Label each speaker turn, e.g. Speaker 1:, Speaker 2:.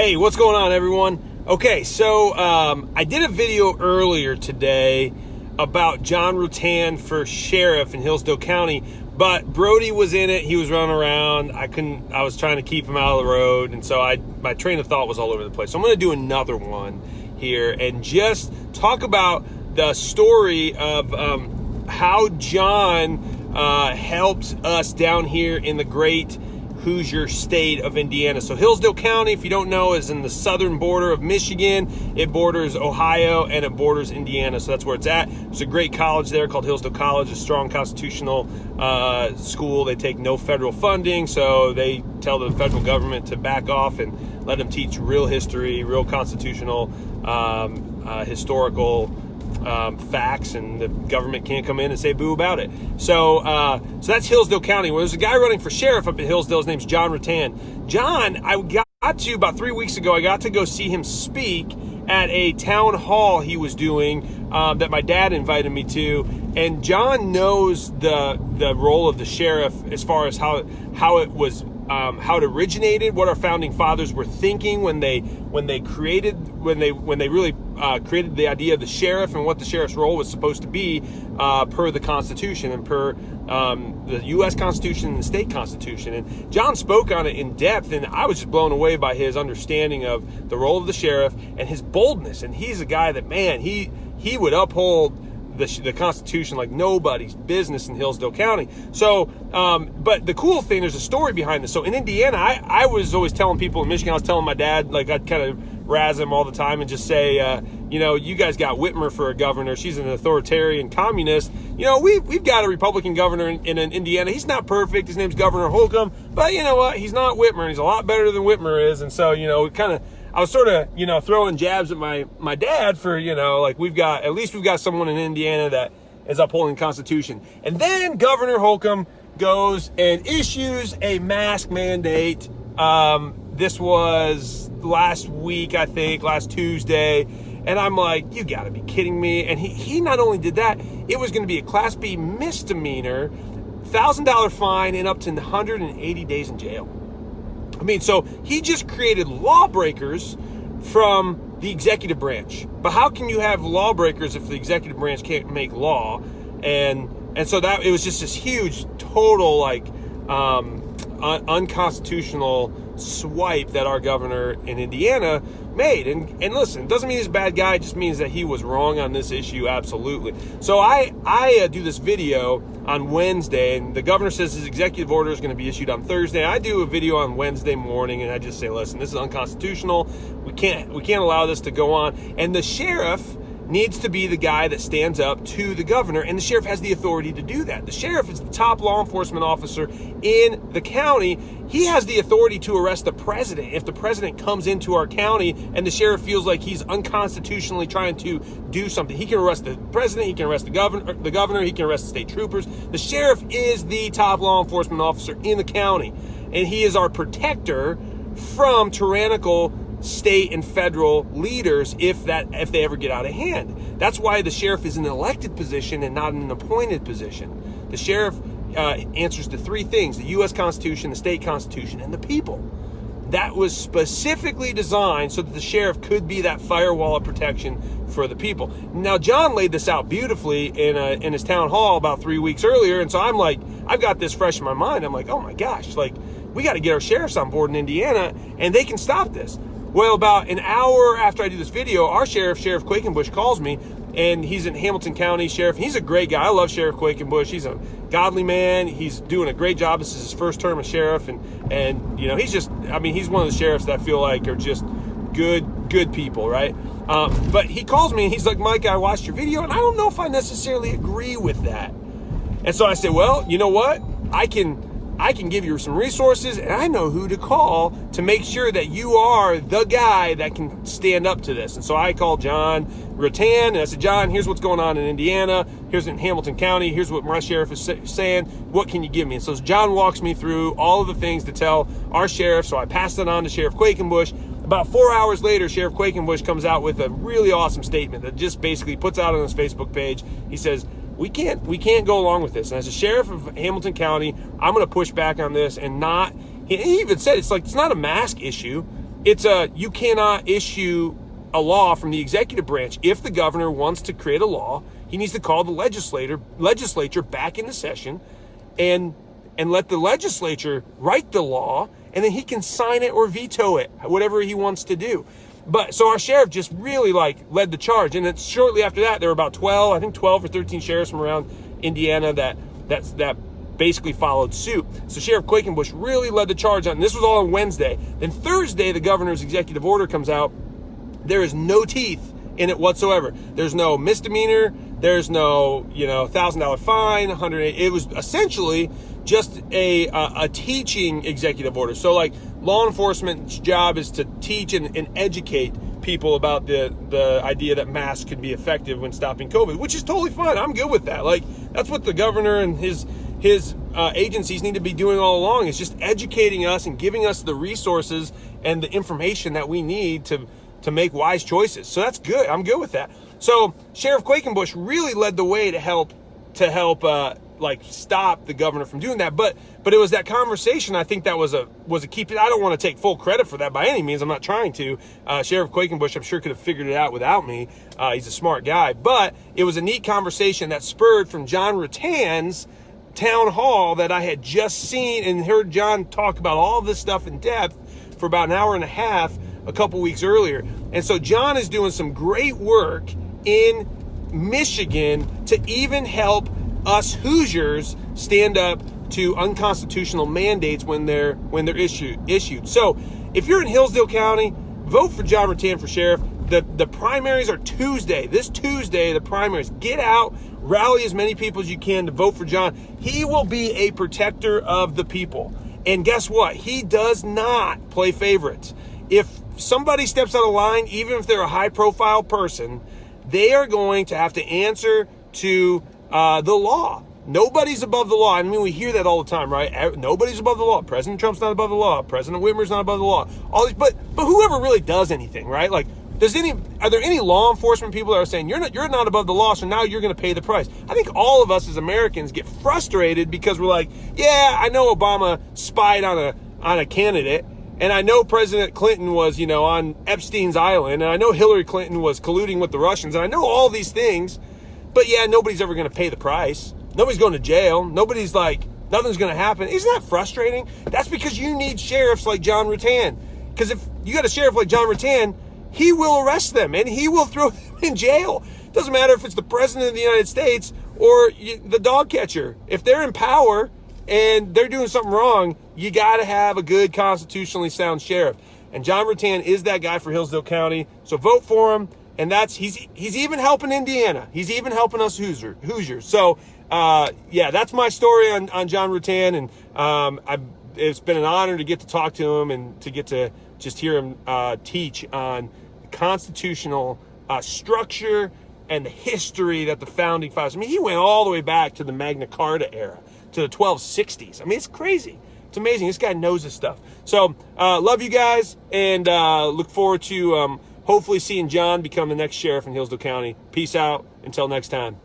Speaker 1: Hey, what's going on, everyone? Okay, so I did a video earlier today about Jon Rutan for sheriff in Hillsdale County, but Brody was in it. He was running around. I was trying to keep him out of the road, and so my train of thought was all over the place. So I'm going to do another one here and just talk about the story of how Jon helped us down here in the great Hoosier state of Indiana. So Hillsdale County, if you don't know, is in the southern border of Michigan. It borders Ohio and it borders Indiana. So that's where it's at. There's a great college there called Hillsdale College, a strong constitutional school. They take no federal funding, so they tell the federal government to back off and let them teach real history, real constitutional, historical facts, and the government can't come in and say boo about it. So that's Hillsdale County. Well, there's a guy running for sheriff up in Hillsdale. His name's Jon Rutan. Jon, I got to, about 3 weeks ago, I got to go see him speak at a town hall he was doing that my dad invited me to. And Jon knows the role of the sheriff as far as how it was, how it originated, what our founding fathers were thinking when they really created the idea of the sheriff and what the sheriff's role was supposed to be per the Constitution and per the U.S. Constitution and the state Constitution. And Jon spoke on it in depth, and I was just blown away by his understanding of the role of the sheriff and his boldness. And he's a guy that, man, he would uphold the Constitution like nobody's business in Hillsdale County. So, but the cool thing, there's a story behind this. So in Indiana, I was always telling people in Michigan, I was telling my dad, like I'd kind of razz him all the time and just say, you guys got Whitmer for a governor. She's an authoritarian communist. We've got a Republican governor in Indiana. He's not perfect. His name's Governor Holcomb, but you know what? He's not Whitmer, and he's a lot better than Whitmer is. And so, I was sort of, throwing jabs at my dad for, we've got someone in Indiana that is upholding the Constitution. And then Governor Holcomb goes and issues a mask mandate. This was last week, I think, last Tuesday. And I'm like, you gotta be kidding me. And he not only did that, it was going to be a Class B misdemeanor, $1,000 fine, and up to 180 days in jail. I mean, so he just created lawbreakers from the executive branch. But how can you have lawbreakers if the executive branch can't make law? And so that it was just this huge, total, unconstitutional swipe that our governor in Indiana made. And listen, it doesn't mean he's a bad guy. It just means that he was wrong on this issue. Absolutely. So I do this video on Wednesday, and the governor says his executive order is going to be issued on Thursday. I do a video on Wednesday morning, and I just say, listen, this is unconstitutional. We can't allow this to go on. And the sheriff needs to be the guy that stands up to the governor, and the sheriff has the authority to do that. The sheriff is the top law enforcement officer in the county. He has the authority to arrest the president if the president comes into our county and the sheriff feels like he's unconstitutionally trying to do something. He can arrest the president, he can arrest the governor, he can arrest the state troopers. The sheriff is the top law enforcement officer in the county, and he is our protector from tyrannical state and federal leaders if they ever get out of hand. That's why the sheriff is an elected position and not an appointed position. The sheriff answers to three things: the U.S. Constitution, the state Constitution, and the people. That was specifically designed so that the sheriff could be that firewall of protection for the people. Now, Jon laid this out beautifully in his town hall about 3 weeks earlier, and so I'm like, I've got this fresh in my mind. I'm like, oh my gosh, we got to get our sheriffs on board in Indiana, and they can stop this. Well, about an hour after I do this video, our Sheriff Quakenbush, calls me, and he's in Hamilton County Sheriff. He's a great guy. I love Sheriff Quakenbush. He's a godly man. He's doing a great job. This is his first term as sheriff, and he's one of the sheriffs that I feel like are just good people, right? But he calls me, and he's like, Mike, I watched your video, and I don't know if I necessarily agree with that. And so I said, well, you know what? I can give you some resources, and I know who to call to make sure that you are the guy that can stand up to this. And so I called Jon Rutan, and I said, Jon, here's what's going on in Indiana. Here's in Hamilton County. Here's what my sheriff is saying. What can you give me? And so Jon walks me through all of the things to tell our sheriff. So I passed it on to Sheriff Quakenbush. About 4 hours later, Sheriff Quakenbush comes out with a really awesome statement that just basically puts out on his Facebook page. He says, we can't go along with this. And as a sheriff of Hamilton County, I'm going to push back on this and not. He even said it's not a mask issue. you cannot issue a law from the executive branch. If the governor wants to create a law, he needs to call the legislature back into session and let the legislature write the law, and then he can sign it or veto it, whatever he wants to do. But so our sheriff just really led the charge. And then shortly after that, there were about 12 or 13 sheriffs from around Indiana that basically followed suit. So Sheriff Quakenbush really led the charge on, and this was all on Wednesday. Then Thursday, the governor's executive order comes out. There is no teeth in it whatsoever. There's no misdemeanor. There's no, $1,000 fine, 108. It was essentially just a teaching executive order. So law enforcement's job is to teach and educate people about the idea that masks can be effective when stopping COVID, which is totally fine. I'm good with that. That's what the governor and his agencies need to be doing all along, is just educating us and giving us the resources and the information that we need to make wise choices. So that's good. I'm good with that. So Sheriff Quakenbush really led the way to help stop the governor from doing that. But it was that conversation, I think, that was a key. I don't want to take full credit for that by any means. I'm not trying to. Sheriff Quakenbush, I'm sure, could have figured it out without me. He's a smart guy. But it was a neat conversation that spurred from Jon Rutan's town hall that I had just seen and heard Jon talk about all this stuff in depth for about an hour and a half a couple weeks earlier. And so Jon is doing some great work in Michigan to even help us Hoosiers stand up to unconstitutional mandates when they're issued. So if you're in Hillsdale County, vote for Jon Rutan for sheriff. The primaries are Tuesday. This Tuesday, the primaries. Get out, rally as many people as you can to vote for Jon. He will be a protector of the people. And guess what? He does not play favorites. If somebody steps out of line, even if they're a high-profile person, they are going to have to answer to the law. Nobody's above the law. I mean, we hear that all the time, right? Nobody's above the law. President Trump's not above the law. President Whitmer's not above the law. All these, but whoever really does anything, right? Are there any law enforcement people that are saying you're not above the law, so now you're going to pay the price? I think all of us as Americans get frustrated because we're like, yeah, I know Obama spied on a candidate, and I know President Clinton was, on Epstein's island, and I know Hillary Clinton was colluding with the Russians, and I know all these things, but yeah, nobody's ever going to pay the price. Nobody's going to jail. Nothing's going to happen. Isn't that frustrating? That's because you need sheriffs like Jon Rutan. Because if you got a sheriff like Jon Rutan, he will arrest them and he will throw them in jail. Doesn't matter if it's the president of the United States or the dog catcher. If they're in power and they're doing something wrong, you got to have a good constitutionally sound sheriff. And Jon Rutan is that guy for Hillsdale County. So vote for him. And he's even helping Indiana. He's even helping us Hoosiers. So, that's my story on Jon Rutan. And it's been an honor to get to talk to him and to get to just hear him teach on constitutional structure and the history that the founding fathers. I mean, he went all the way back to the Magna Carta era, to the 1260s. I mean, it's crazy. It's amazing. This guy knows his stuff. So, love you guys, and look forward to hopefully seeing Jon become the next sheriff in Hillsdale County. Peace out. Until next time.